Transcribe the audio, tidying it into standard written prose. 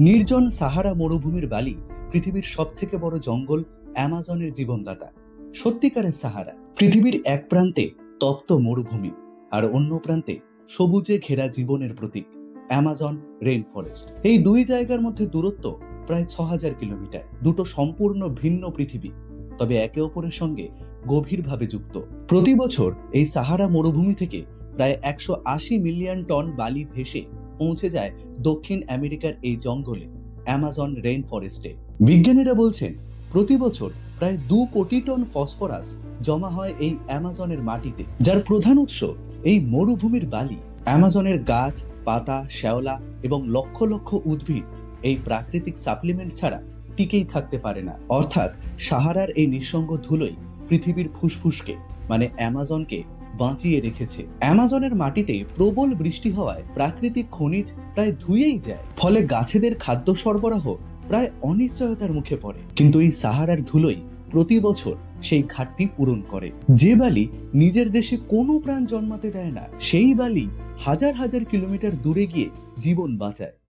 নির্জন সাহারা মরুভূমির বালি পৃথিবীর সবথেকে বড় জঙ্গল অ্যামাজনের জীবনদাতা। সত্যিকারের সাহারা। পৃথিবীর এক প্রান্তে তপ্ত মরুভূমি আর অন্য প্রান্তে সবুজে ঘেরা জীবনের প্রতীক অ্যামাজন রেইন ফরেস্ট। এই দুই জায়গার মধ্যে দূরত্ব প্রায় ৬,০০০ কিলোমিটার। দুটো সম্পূর্ণ ভিন্ন পৃথিবী, তবে একে অপরের সঙ্গে গভীরভাবে যুক্ত। প্রতি বছর এই সাহারা মরুভূমি থেকে প্রায় ১৮০ মিলিয়ন টন বালি ভেসে পৌঁছে যায় দক্ষিণ আমেরিকার এই জঙ্গলে অ্যামাজন রেইন ফরেস্টে। বিজ্ঞানীরা বলছেন প্রতি বছর প্রায় ২ কোটি টন ফসফরাস জমা হয় এই অ্যামাজনের মাটিতে, যার প্রধান উৎস এই মরুভূমির বালি। অ্যামাজনের গাছ, পাতা, শ্যাওলা এবং লক্ষ লক্ষ উদ্ভিদ এই প্রাকৃতিক সাপ্লিমেন্ট ছাড়া টিকেই থাকতে পারে না। অর্থাৎ সাহারার এই নিঃসঙ্গ ধুলোই পৃথিবীর ফুসফুসকে মানে অ্যামাজনকে বাঁচিয়ে রেখেছে। অ্যামাজনের মাটিতে প্রবল বৃষ্টি হওয়ায় প্রাকৃতিক খনিজ প্রায় ধুয়েই যায়, ফলে গাছেদের খাদ্য সরবরাহ প্রায় অনিশ্চয়তার মুখে পড়ে। কিন্তু এই সাহারার ধুলোই প্রতি বছর সেই ঘাটতি পূরণ করে। যে বালি নিজের দেশে কোনো প্রাণ জন্মাতে দেয় না, সেই বালি হাজার হাজার কিলোমিটার দূরে গিয়ে জীবন বাঁচায়।